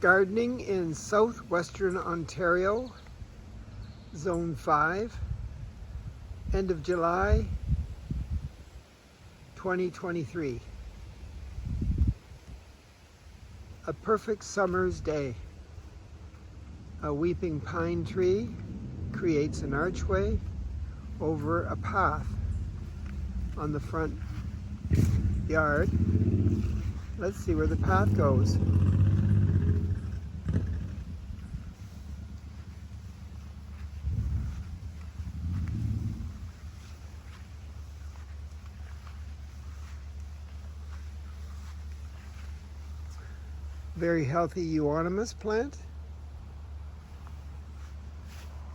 Gardening in Southwestern Ontario Zone 5, end of July 2023. A perfect summer's day. A weeping pine tree creates an archway over a path on the front yard. Let's see where the path goes. Very healthy euonymus plant.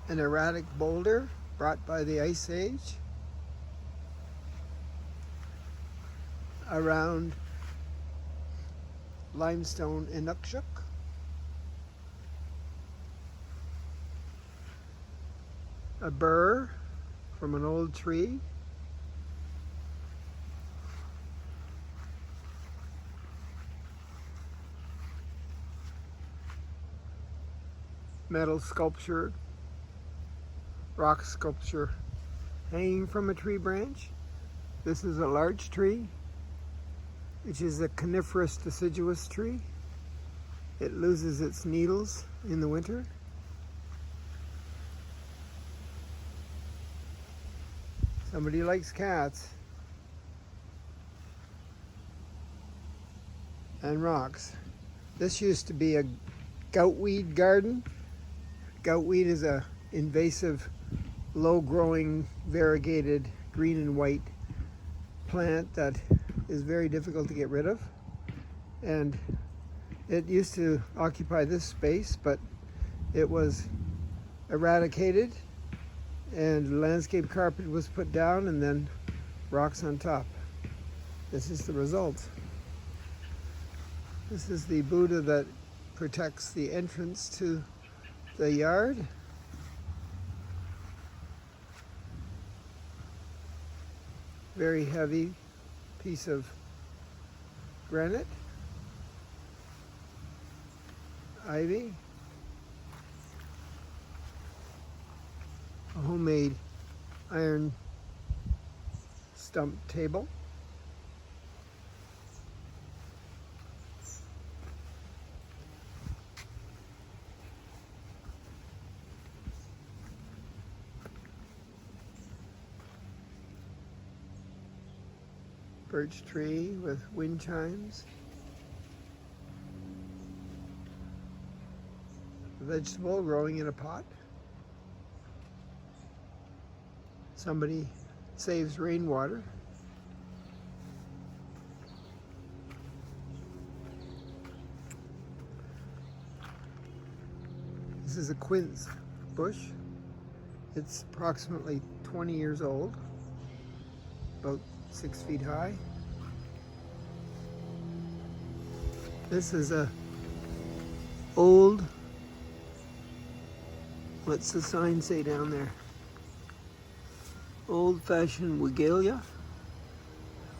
An erratic boulder brought by the Ice Age. Around limestone Inukshuk. A burr from an old tree. Metal sculpture, rock sculpture hanging from a tree branch. This is a large tree, which is a coniferous deciduous tree. It loses its needles in the winter. Somebody likes cats and rocks. This used to be a goutweed garden. Goutweed is an invasive, low-growing, variegated green and white plant that is very difficult to get rid of. And it used to occupy this space, but it was eradicated and landscape carpet was put down and then rocks on top. This is the result. This is the Buddha that protects the entrance to the yard. Very heavy piece of granite. Ivy. A homemade iron stump table. Birch tree with wind chimes. A vegetable growing in a pot. Somebody saves rainwater. This is a quince bush. It's approximately 20 years old, about 6 feet high. This is a old, what's the sign say down there? Old-fashioned wigelia.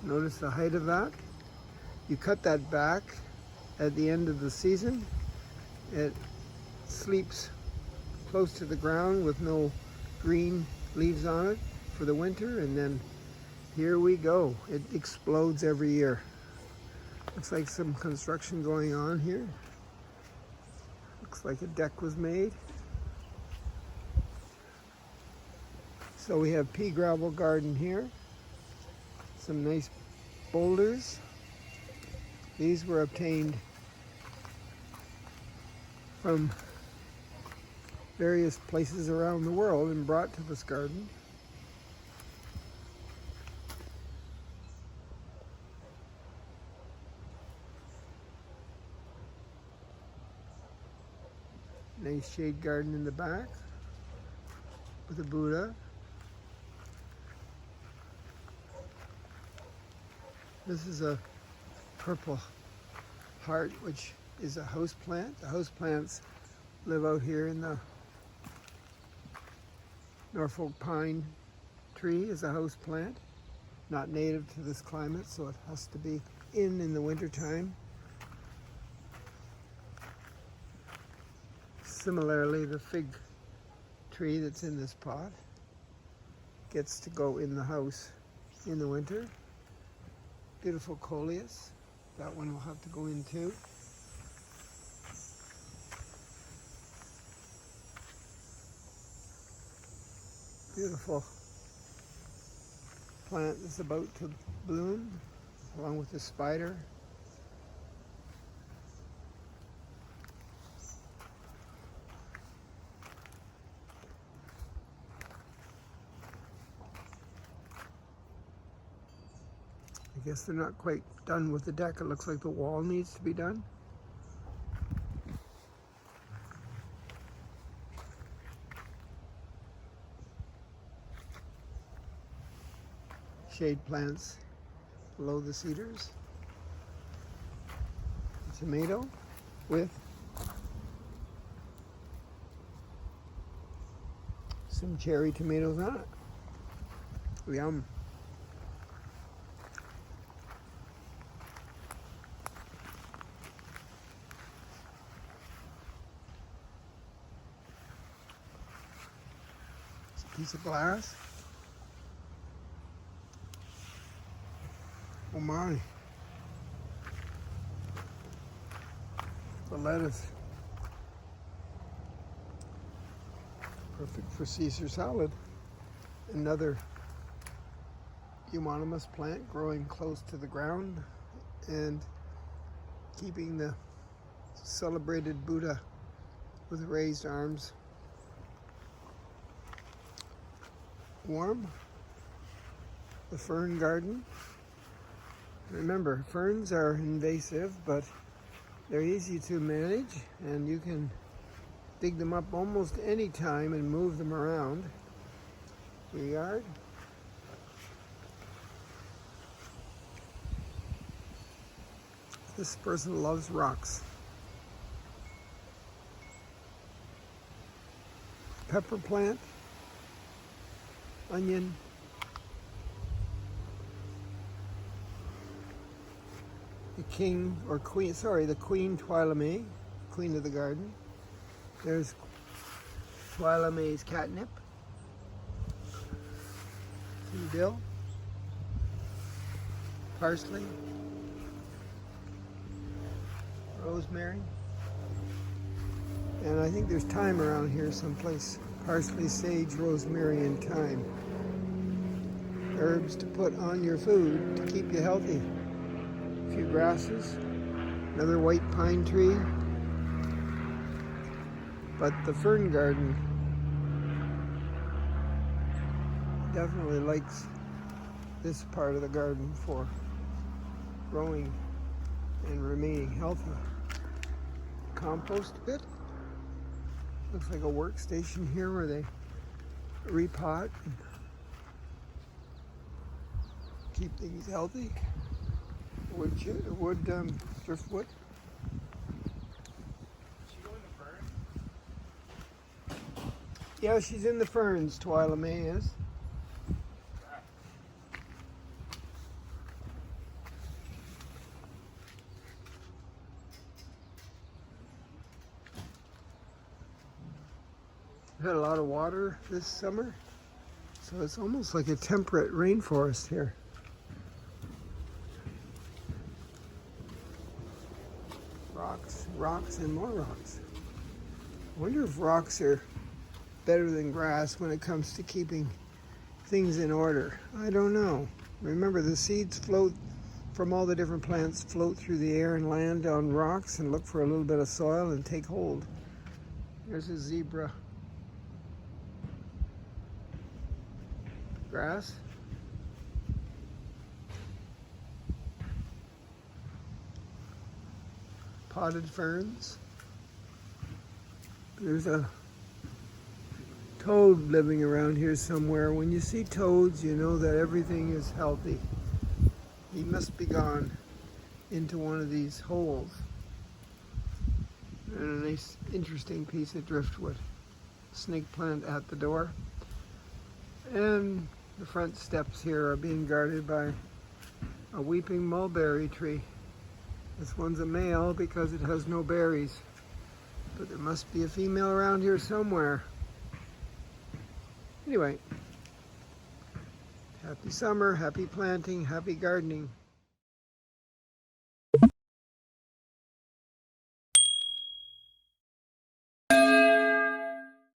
Notice the height of that. You cut that back at the end of the season. It sleeps close to the ground with no green leaves on it for the winter, and then here we go. It explodes every year. Looks like some construction going on here. Looks like a deck was made. So we have pea gravel garden here. Some nice boulders. These were obtained from various places around the world and brought to this garden. Nice shade garden in the back with a Buddha. This is a purple heart, which is a house plant. The house plants live out here in the Norfolk pine tree is a house plant, not native to this climate, so it has to be in the winter time. Similarly, the fig tree that's in this pot gets to go in the house in the winter. Beautiful coleus. That one will have to go in too. Beautiful plant that's about to bloom, along with the spider. I guess they're not quite done with the deck. It looks like the wall needs to be done. Shade plants below the cedars. A tomato with some cherry tomatoes on it. Yum. It's a piece of glass. Oh my. The lettuce. Perfect for Caesar salad. Another euonymus plant growing close to the ground and keeping the celebrated Buddha with raised arms warm. The fern garden. Remember, ferns are invasive, but they're easy to manage, and you can dig them up almost any time and move them around your yard. This person loves rocks. Pepper plant, onion, the QueenTwylaMae, queen of the garden. There's QueenTwylaMae's catnip, some dill, parsley, rosemary, and I think there's thyme around here someplace. Parsley, sage, rosemary, and thyme. Herbs to put on your food to keep you healthy. A few grasses, another white pine tree. But the fern garden definitely likes this part of the garden for growing and remaining healthy. Compost pit. Looks like a workstation here where they repot and keep things healthy. Driftwood. Yeah, she's in the ferns, QueenTwylaMae is. We've had a lot of water this summer, so it's almost like a temperate rainforest here. Rocks, and more rocks. I wonder if rocks are better than grass when it comes to keeping things in order. I don't know. Remember, the seeds float from all the different plants, float through the air and land on rocks and look for a little bit of soil and take hold. There's a zebra grass. Potted ferns. There's a toad living around here somewhere. When you see toads, you know that everything is healthy. He must be gone into one of these holes. And a nice, interesting piece of driftwood. Snake plant at the door. And the front steps here are being guarded by a weeping mulberry tree. This one's a male because it has no berries. but there must be a female around here somewhere. Anyway, happy summer, happy planting, happy gardening.